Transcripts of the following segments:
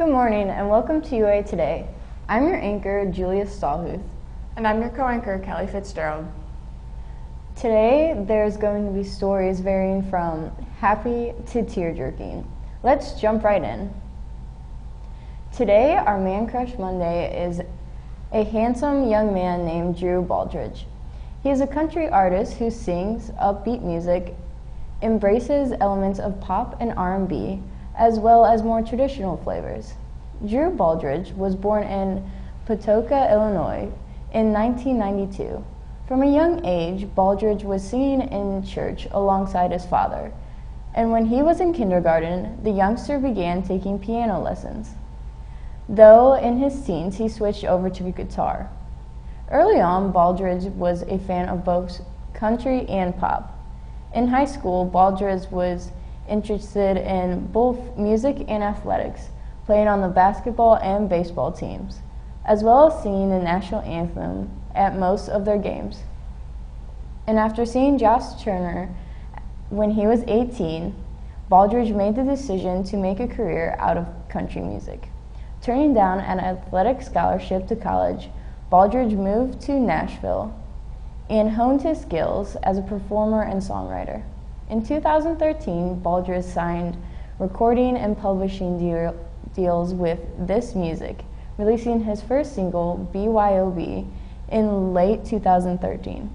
Good morning and welcome to UA Today. I'm your anchor, Julia Stallhuth. And I'm your co-anchor, Kelly Fitzgerald. Today, there's going to be stories varying from happy to tear-jerking. Let's jump right in. Today, our Man Crush Monday is a handsome young man named Drew Baldridge. He is a country artist who sings upbeat music, embraces elements of pop and R&B, as well as more traditional flavors. Drew Baldridge was born in Patoka, Illinois in 1992. From a young age, Baldridge was singing in church alongside his father, and when he was in kindergarten, the youngster began taking piano lessons. Though in his teens, he switched over to guitar. Early on, Baldridge was a fan of both country and pop. In high school, Baldridge was interested in both music and athletics, playing on the basketball and baseball teams, as well as singing the national anthem at most of their games. And after seeing Josh Turner when he was 18, Baldridge made the decision to make a career out of country music. Turning down an athletic scholarship to college, Baldridge moved to Nashville and honed his skills as a performer and songwriter. In 2013, Baldridge signed recording and publishing deals with This Music, releasing his first single, BYOB, in late 2013.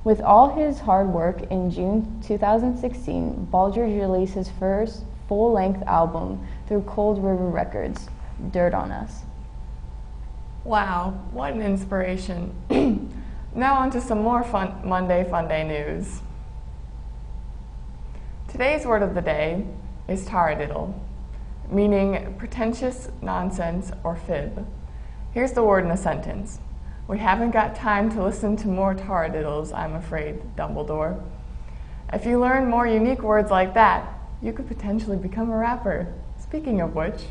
With all his hard work, in June 2016, Baldridge released his first full-length album through Cold River Records, Dirt on Us. Wow, what an inspiration. Now on to some more Monday Fun Day news. Today's word of the day is taradiddle, meaning pretentious nonsense or fib. Here's the word in a sentence. We haven't got time to listen to more taradiddles, I'm afraid, Dumbledore. If you learn more unique words like that, you could potentially become a rapper. Speaking of which,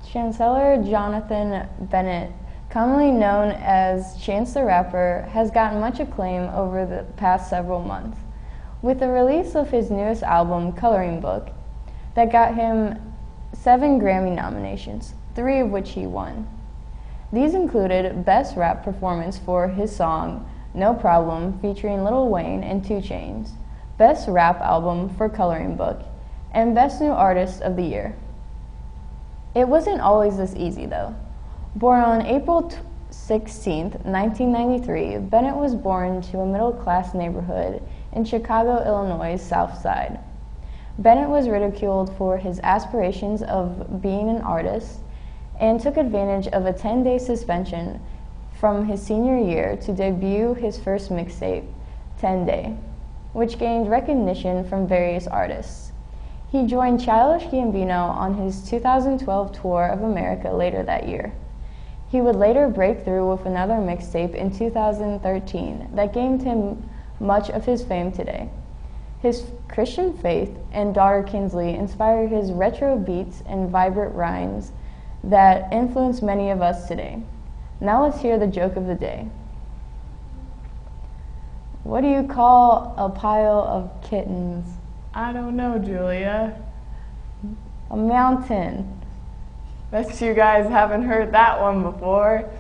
Chancellor Jonathan Bennett, commonly known as Chance the Rapper, has gotten much acclaim over the past several months, with the release of his newest album, Coloring Book, that got him 7 Grammy nominations, 3 of which he won. These included Best Rap Performance for his song, No Problem, featuring Lil Wayne and 2 Chainz, Best Rap Album for Coloring Book, and Best New Artist of the Year. It wasn't always this easy, though. Born on April 16, 1993, Bennett was born to a middle-class neighborhood in Chicago, Illinois' South Side. Bennett was ridiculed for his aspirations of being an artist and took advantage of a 10-day suspension from his senior year to debut his first mixtape, 10 Day, which gained recognition from various artists. He joined Childish Gambino on his 2012 tour of America later that year. He would later break through with another mixtape in 2013 that gained him much of his fame today. His Christian faith and daughter Kinsley inspired his retro beats and vibrant rhymes that influence many of us today. Now let's hear the joke of the day. What do you call a pile of kittens? I don't know, Julia. A mountain. Bet you guys haven't heard that one before.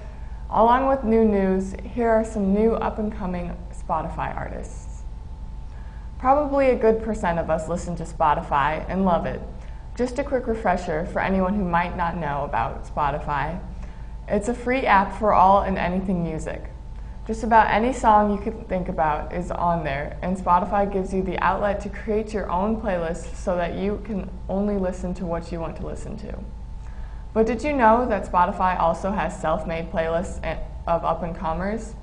Along with new news, here are some new up-and-coming Spotify artists. Probably a good percent of us listen to Spotify and love it. Just a quick refresher for anyone who might not know about Spotify. It's a free app for all and anything music. Just about any song you could think about is on there, and Spotify gives you the outlet to create your own playlist so that you can only listen to what you want to listen to. But did you know that Spotify also has self-made playlists of up-and-comers?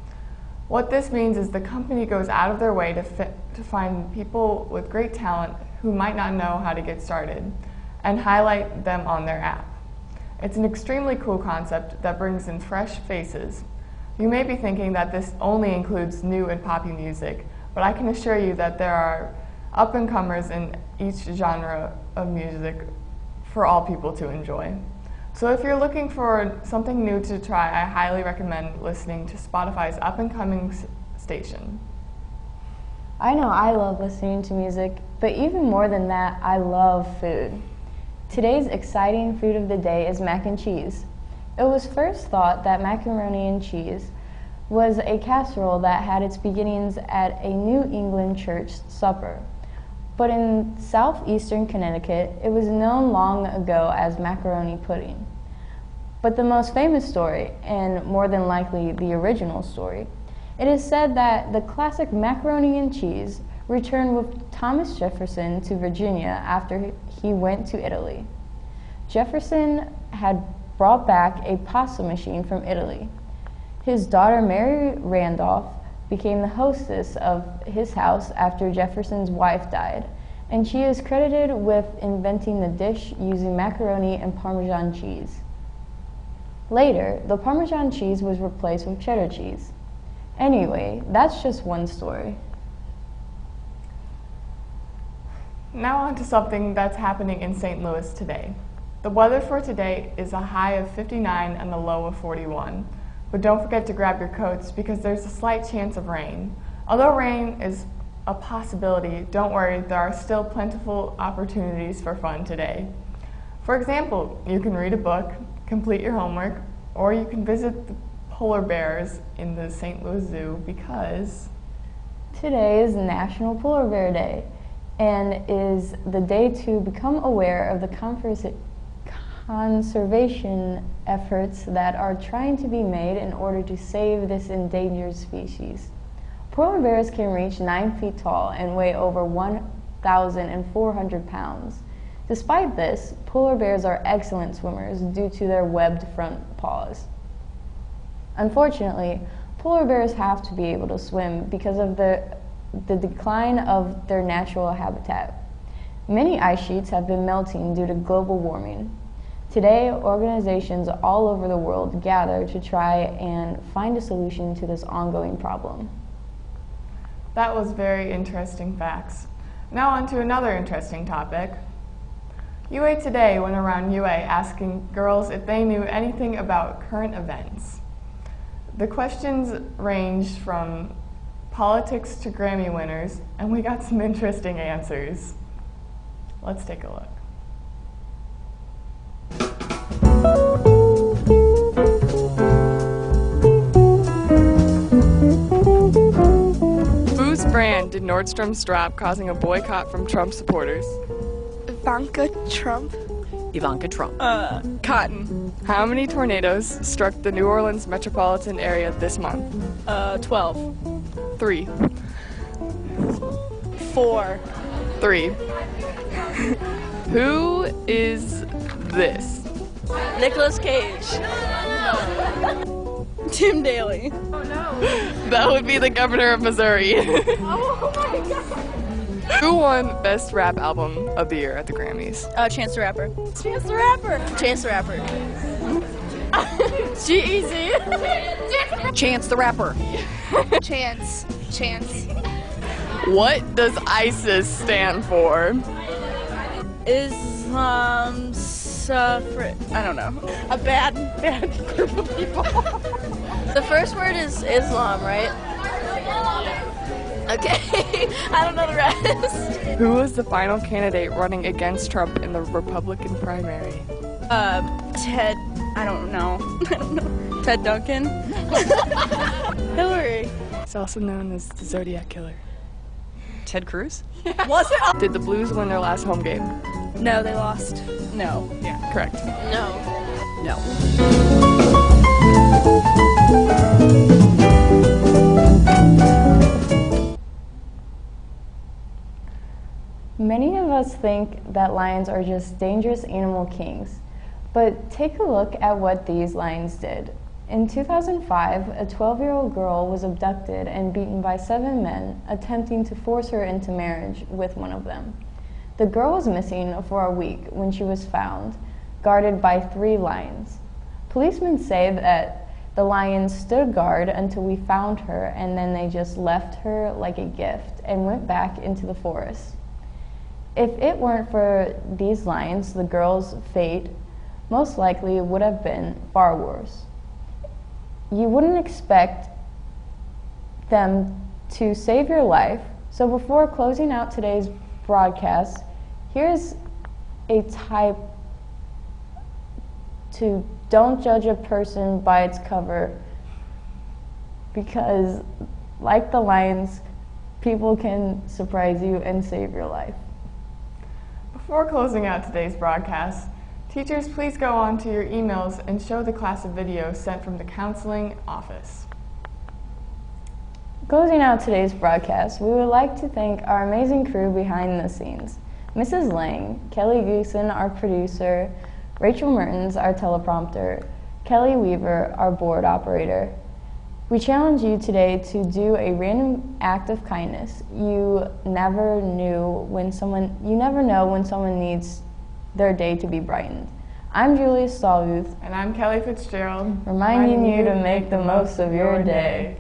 What this means is the company goes out of their way to find people with great talent who might not know how to get started and highlight them on their app. It's an extremely cool concept that brings in fresh faces. You may be thinking that this only includes new and poppy music, but I can assure you that there are up-and-comers in each genre of music for all people to enjoy. So if you're looking for something new to try, I highly recommend listening to Spotify's up-and-coming station. I know I love listening to music, but even more than that, I love food. Today's exciting food of the day is mac and cheese. It was first thought that macaroni and cheese was a casserole that had its beginnings at a New England church supper. But in southeastern Connecticut, it was known long ago as macaroni pudding. But the most famous story, and more than likely the original story, it is said that the classic macaroni and cheese returned with Thomas Jefferson to Virginia after he went to Italy. Jefferson had brought back a pasta machine from Italy. His daughter Mary Randolph became the hostess of his house after Jefferson's wife died, and she is credited with inventing the dish using macaroni and Parmesan cheese. Later, the Parmesan cheese was replaced with cheddar cheese. Anyway, that's just one story. Now on to something that's happening in St. Louis today. The weather for today is a high of 59 and a low of 41. But don't forget to grab your coats because there's a slight chance of rain. Although rain is a possibility, don't worry, there are still plentiful opportunities for fun today. For example, you can read a book, complete your homework, or you can visit the polar bears in the St. Louis Zoo because today is National Polar Bear Day and is the day to become aware of the conservation efforts that are trying to be made in order to save this endangered species. Polar bears can reach 9 feet tall and weigh over 1,400 pounds. Despite this, polar bears are excellent swimmers due to their webbed front paws. Unfortunately, polar bears have to be able to swim because of the decline of their natural habitat. Many ice sheets have been melting due to global warming. Today, organizations all over the world gather to try and find a solution to this ongoing problem. that was very interesting facts. Now on to another interesting topic. UA Today went around UA asking girls if they knew anything about current events. The questions ranged from politics to Grammy winners, and we got some interesting answers. Let's take a look. Whose brand did Nordstrom's drop, causing a boycott from Trump supporters? Ivanka Trump. Ivanka Trump. Cotton. How many tornadoes struck the New Orleans metropolitan area this month? 12. 3. 4. 3. Who is this? Nicolas Cage. Tim Daly. That would be the governor of Missouri. Oh my god. Who won Best Rap Album of the Year at the Grammys? Chance the Rapper. Chance the Rapper. Chance the Rapper. G-Eazy. Chance the Rapper. Chance. Chance. What does ISIS stand for? Islam suffrage. I don't know. A bad group of people. The first word is Islam, right? Okay. I don't know the rest. Who was the final candidate running against Trump in the Republican primary? Ted. I don't know. Ted Duncan. Hillary. He's also known as the Zodiac Killer. Ted Cruz? Was it? Did the Blues win their last home game? No, they lost. No. Yeah, correct. No. No. Many of us think that lions are just dangerous animal kings, but take a look at what these lions did. In 2005, a 12-year-old girl was abducted and beaten by 7 men attempting to force her into marriage with one of them. The girl was missing for a week when she was found, guarded by 3 lions. Policemen say that the lions stood guard until we found her, and then they just left her like a gift and went back into the forest. If it weren't for these lions, the girl's fate most likely would have been far worse. You wouldn't expect them to save your life, so before closing out today's broadcast, here's a type to don't judge a person by its cover, because like the lines, people can surprise you and save your life. Before closing out today's broadcast, teachers, please go on to your emails and show the class a video sent from the counseling office. Closing out today's broadcast, we would like to thank our amazing crew behind the scenes. Mrs. Lang, Kelly Goosen, our producer, Rachel Mertens, our teleprompter, Kelly Weaver, our board operator. We challenge you today to do a random act of kindness. You never know when someone needs their day to be brightened. I'm Julia Stallhuth, And I'm Kelly Fitzgerald, reminding you to make the most of your day.